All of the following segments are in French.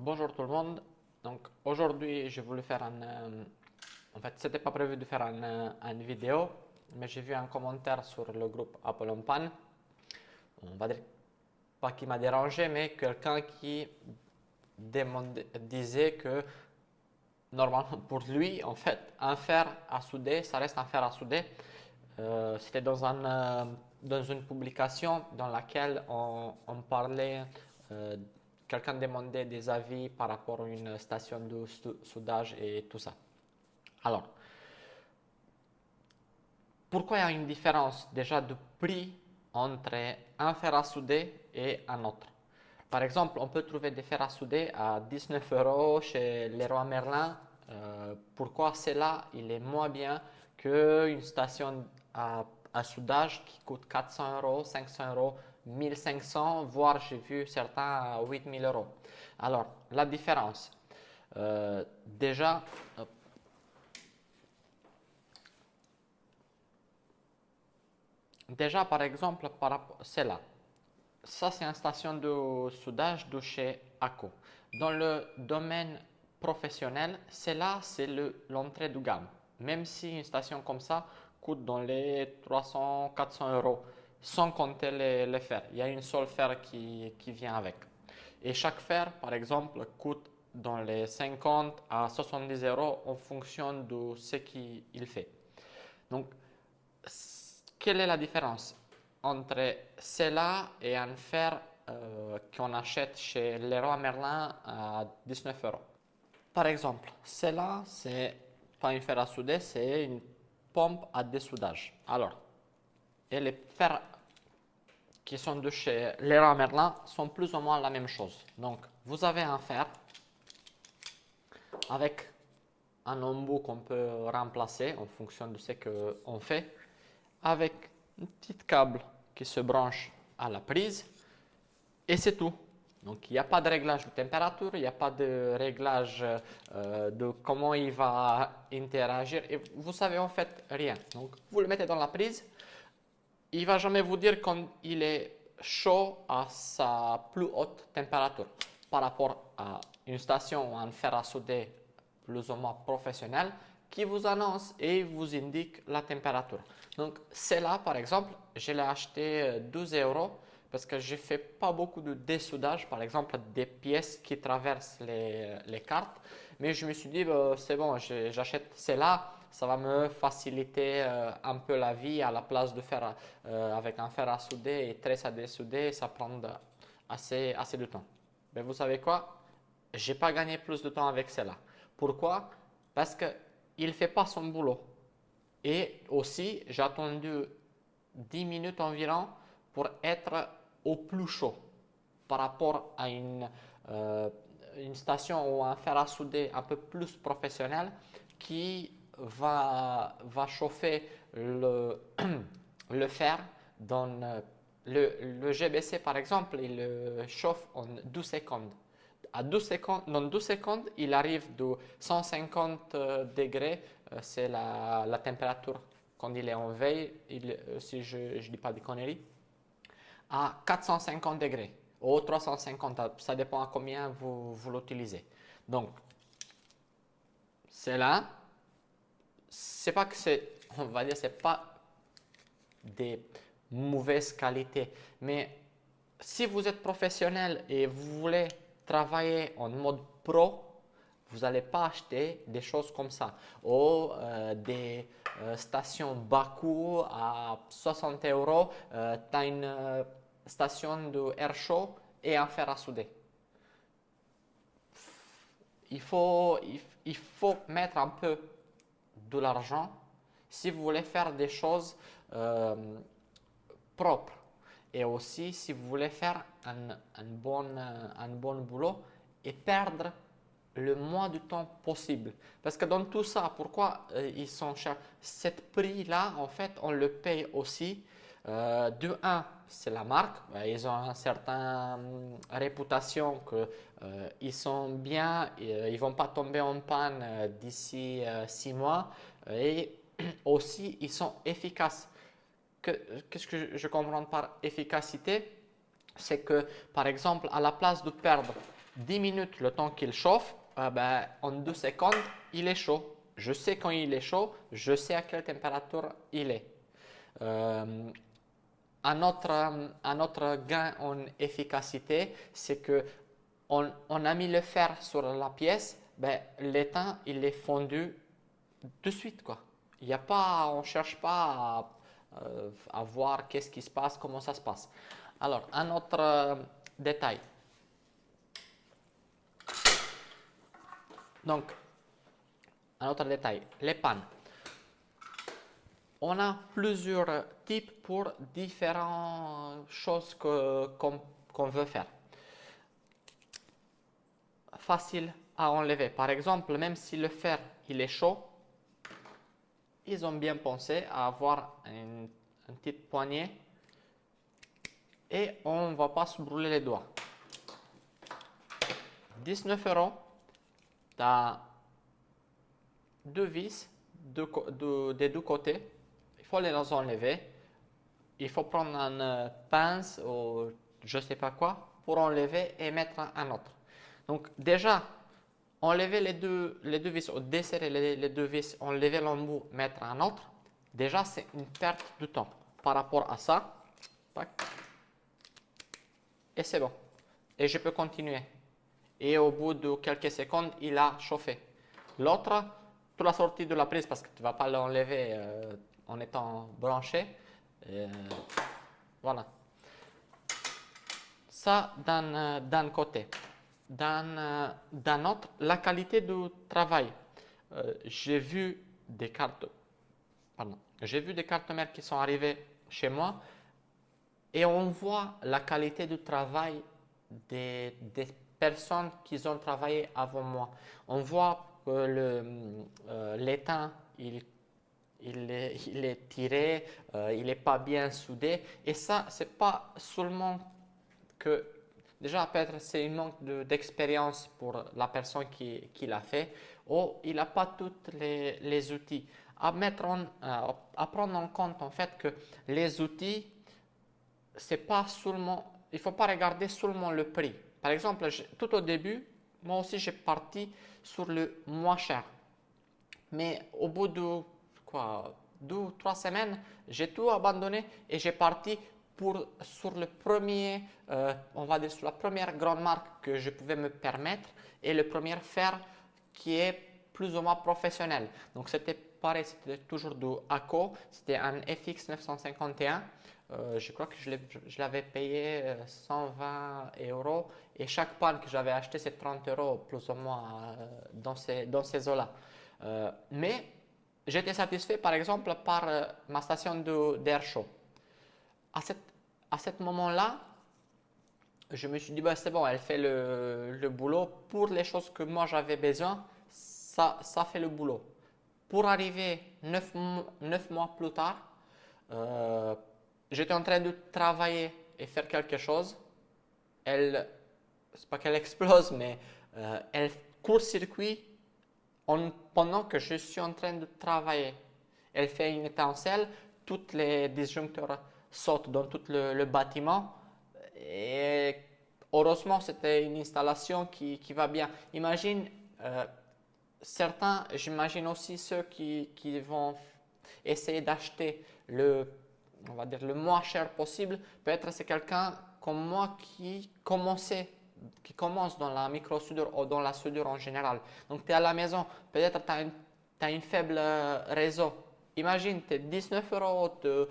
Bonjour tout le monde. Donc aujourd'hui, j'ai voulu faire en fait, c'était pas prévu de faire une vidéo, mais j'ai vu un commentaire sur le groupe Apple en panne. On va dire pas qui m'a dérangé, mais quelqu'un qui disait que normalement pour lui, en fait, un fer à souder, ça reste un fer à souder. C'était dans une publication dans laquelle on parlait, euh, quelqu'un demandait des avis par rapport à une station de soudage et tout ça. Alors, pourquoi il y a une différence déjà de prix entre un fer à souder et un autre? Par exemple, on peut trouver des fers à souder à 19 euros chez Leroy Merlin. Pourquoi celle-là, il est moins bien qu'une station à soudage qui coûte 400 euros, 500 euros, 1500, voire j'ai vu certains à 8000 euros. Alors, la différence, déjà, par exemple, par rapport, c'est là. Ça, c'est une station de soudage de chez ACO. Dans le domaine professionnel, c'est l'entrée de gamme. Même si une station comme ça coûte dans les 300-400 euros, sans compter les fers. Il y a une seule fer qui vient avec. Et chaque fer, par exemple, coûte dans les 50 à 70 euros en fonction de ce qu'il fait. Donc, quelle est la différence entre celle-là et un fer qu'on achète chez Leroy Merlin à 19 euros? Par exemple, celle-là, c'est pas une fer à souder, c'est une pompe à dessoudage. Alors, et les fers qui sont de chez Leroy Merlin sont plus ou moins la même chose. Donc, vous avez un fer avec un embout qu'on peut remplacer en fonction de ce qu'on fait, avec un petit câble qui se branche à la prise et c'est tout. Donc il n'y a pas de réglage de température, il n'y a pas de réglage de comment il va interagir et vous savez en fait rien. Donc vous le mettez dans la prise, il ne va jamais vous dire quand il est chaud à sa plus haute température par rapport à une station ou un fer à souder plus ou moins professionnel qui vous annonce et vous indique la température. Donc celle-là par exemple, je l'ai acheté 12 euros parce que je ne fais pas beaucoup de dessoudage, par exemple des pièces qui traversent les cartes, mais je me suis dit c'est bon, j'achète celle-là, ça va me faciliter un peu la vie à la place de faire avec un fer à souder et tresse à dessouder, ça prend assez de temps. Mais vous savez quoi? J'ai pas gagné plus de temps avec celle-là. Pourquoi? Parce qu'il ne fait pas son boulot. Et aussi, j'ai attendu 10 minutes environ pour être au plus chaud par rapport à une station ou un fer à souder un peu plus professionnel qui va chauffer le fer dans le GBC par exemple, il le chauffe en 12 secondes. Dans 12 secondes, il arrive de 150 degrés, c'est la température quand il est en veille, si je ne dis pas de conneries, à 450 degrés ou 350, ça dépend à combien vous l'utilisez. Donc, c'est là, c'est pas que on va dire, c'est pas des mauvaises qualités, mais si vous êtes professionnel et vous voulez travailler en mode pro, vous n'allez pas acheter des choses comme ça ou des stations bas coût à 60 euros. Tu as une station de air chaud et un fer à souder. Il faut mettre un peu de l'argent si vous voulez faire des choses propres. Et aussi si vous voulez faire un bon boulot et perdre le moins de temps possible. Parce que dans tout ça, pourquoi ils sont chers? Cet prix-là, en fait, on le paye aussi. De un, c'est la marque. Ils ont une certaine réputation qu'ils sont bien, ils ne vont pas tomber en panne d'ici 6 mois. Et aussi, ils sont efficaces. Qu'est-ce que je comprends par efficacité? C'est que, par exemple, à la place de perdre 10 minutes le temps qu'il chauffe, en 2 secondes, il est chaud. Je sais quand il est chaud, je sais à quelle température il est. Un autre gain en efficacité, c'est que on a mis le fer sur la pièce, l'étain il est fondu de suite quoi. Il y a pas, on cherche pas à voir qu'est-ce qui se passe, comment ça se passe. Alors un autre détail. Donc un autre détail, les pannes. On a plusieurs types pour différentes choses qu'on veut faire. Facile à enlever. Par exemple, même si le fer il est chaud, ils ont bien pensé à avoir une petite poignée et on ne va pas se brûler les doigts. 19 €, tu as deux vis des deux côtés. Il faut les enlever. Il faut prendre une pince ou je ne sais pas quoi pour enlever et mettre un autre. Donc déjà, enlever les deux vis ou desserrer les deux vis, enlever l'embout, mettre un autre, déjà c'est une perte de temps par rapport à ça. Et c'est bon. Et je peux continuer. Et au bout de quelques secondes, il a chauffé. L'autre, tu l'as sorti de la prise parce que tu ne vas pas l'enlever en étant branché. Voilà. Ça d'un côté. D'un autre, la qualité du travail. J'ai vu des cartes mères qui sont arrivées chez moi et on voit la qualité du travail des personnes qui ont travaillé avant moi. On voit que l'étain, il est tiré, il n'est pas bien soudé. Et ça, c'est pas seulement que, déjà peut-être c'est un manque d'expérience pour la personne qui l'a fait, ou il n'a pas tous les outils. À prendre en compte en fait que les outils, c'est pas seulement, il ne faut pas regarder seulement le prix. Par exemple, tout au début, moi aussi j'ai parti sur le moins cher. Mais au bout de 2 ou 3 semaines, j'ai tout abandonné et j'ai parti sur le premier, on va dire sur la première grande marque que je pouvais me permettre et le premier fer qui est plus ou moins professionnel. Donc c'était pareil, c'était toujours du ACO, c'était un FX 951. Je crois que je l'avais payé 120 € et chaque panne que j'avais acheté c'est 30 € plus ou moins dans ces eaux-là. Mais j'étais satisfait par exemple par ma station d'air chaud. À ce moment-là, je me suis dit c'est bon, elle fait le boulot. Pour les choses que moi j'avais besoin, ça fait le boulot. Pour arriver 9 mois plus tard, j'étais en train de travailler et faire quelque chose. C'est pas qu'elle explose, mais elle court-circuit pendant que je suis en train de travailler. Elle fait une étincelle, toutes les disjoncteurs sautent dans tout le bâtiment et heureusement c'était une installation qui va bien. Imagine certains, j'imagine aussi ceux qui vont essayer d'acheter on va dire le moins cher possible. Peut-être c'est quelqu'un comme moi qui commence dans la micro-soudure ou dans la soudure en général. Donc tu es à la maison, peut-être tu as une faible réseau. Imagine, tes 19 €,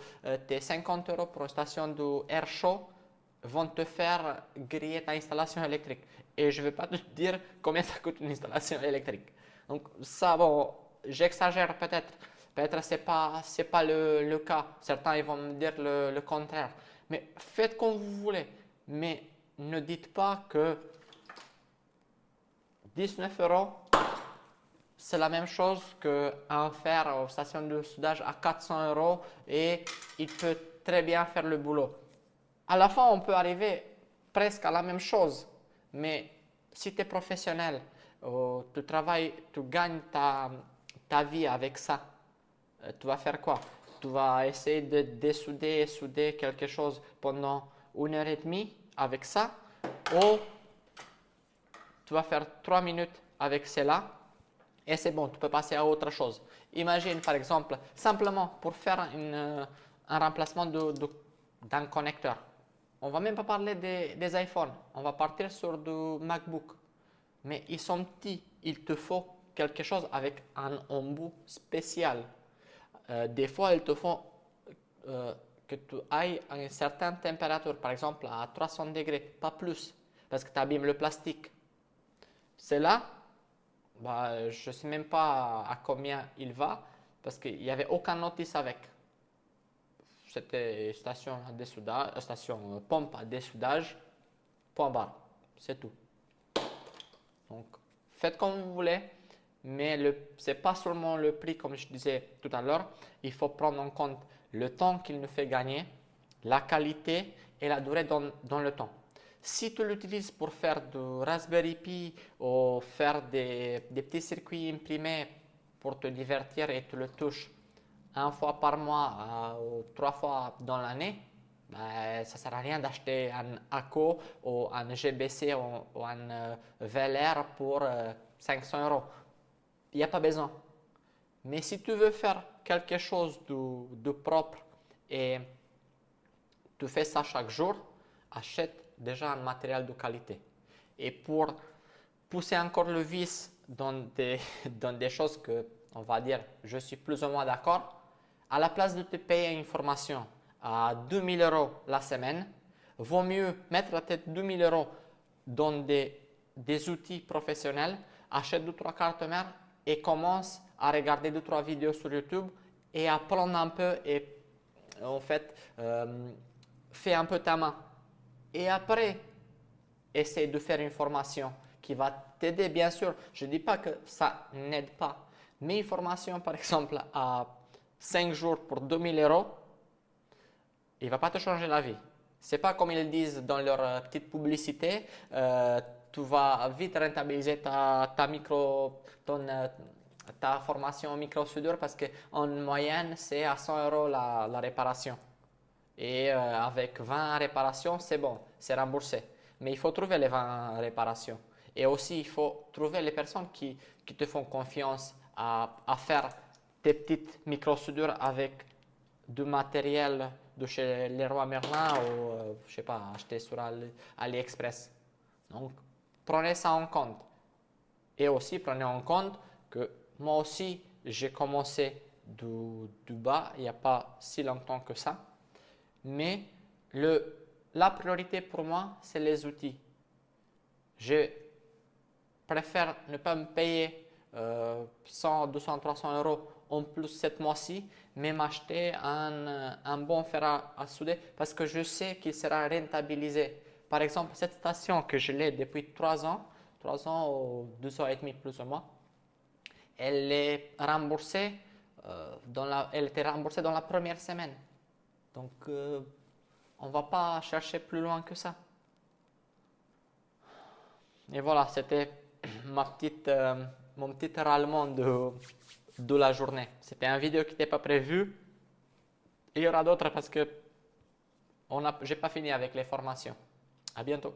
tes 50 € pour une station d'air chaud vont te faire griller ta installation électrique. Et je ne vais pas te dire combien ça coûte une installation électrique. Donc ça, bon, j'exagère peut-être. Peut-être ce n'est pas le cas. Certains ils vont me dire le contraire. Mais faites comme vous voulez. Mais ne dites pas que 19 € c'est la même chose qu'un fer aux stations de soudage à 400 € et il peut très bien faire le boulot. À la fin, on peut arriver presque à la même chose. Mais si tu es professionnel, tu travailles, tu gagnes ta vie avec ça, tu vas faire quoi? Tu vas essayer de dessouder et souder quelque chose pendant 1 heure et demie avec ça, ou tu vas faire 3 minutes avec celle-là et c'est bon, tu peux passer à autre chose. Imagine par exemple, simplement pour faire un remplacement d'un connecteur. On ne va même pas parler des iPhones, on va partir sur du MacBook. Mais ils sont petits, il te faut quelque chose avec un embout spécial. Des fois, il te faut que tu ailles à une certaine température, par exemple à 300 degrés, pas plus, parce que tu abîmes le plastique. Celle-là, bah, je ne sais même pas à combien il va, parce qu'il n'y avait aucun notice avec. C'était station à dessoudage, station pompe à dessoudage, point barre, c'est tout. Donc, faites comme vous voulez, mais ce n'est pas seulement le prix, comme je disais tout à l'heure. Il faut prendre en compte le temps qu'il nous fait gagner, la qualité et la durée dans le temps. Si tu l'utilises pour faire du Raspberry Pi ou faire des petits circuits imprimés pour te divertir et tu le touches une fois par mois ou 3 fois dans l'année, ben, ça ne sert à rien d'acheter un ACO ou un GBC ou un VLR pour 500 €. Il n'y a pas besoin. Mais si tu veux faire quelque chose de propre et tu fais ça chaque jour, achète déjà un matériel de qualité. Et pour pousser encore le vice dans des choses que, on va dire, je suis plus ou moins d'accord, à la place de te payer une formation à 2000 € la semaine, vaut mieux mettre la tête 2000 € dans des outils professionnels, achète 2-3 cartes mères et commence à regarder 2-3 vidéos sur YouTube et apprendre un peu et en fait, fais un peu ta main. Et après, essaie de faire une formation qui va t'aider, bien sûr. Je ne dis pas que ça n'aide pas, mais une formation, par exemple, à 5 jours pour 2000 €, il ne va pas te changer la vie. Ce n'est pas comme ils disent dans leur petite publicité, tu vas vite rentabiliser ta formation en micro-soudure parce qu'en moyenne, c'est à 100 € la réparation. Et avec 20 réparations, c'est bon, c'est remboursé. Mais il faut trouver les 20 réparations. Et aussi, il faut trouver les personnes qui te font confiance à faire tes petites micro-soudures avec du matériel de chez Leroy Merlin ou, je sais pas, acheté sur AliExpress. Donc, prenez ça en compte. Et aussi, prenez en compte que moi aussi, j'ai commencé du bas il n'y a pas si longtemps que ça. Mais la priorité pour moi, c'est les outils. Je préfère ne pas me payer 100, 200, 300 € en plus cette mois-ci, mais m'acheter un bon fer à souder parce que je sais qu'il sera rentabilisé. Par exemple, cette station que je l'ai depuis 3 ans ou 2 ans et demi plus ou moins, elle est remboursée, elle était remboursée dans la première semaine. Donc, on ne va pas chercher plus loin que ça. Et voilà, c'était mon petit râlement de la journée. C'était une vidéo qui n'était pas prévue. Il y aura d'autres parce que je n'ai pas fini avec les formations. À bientôt.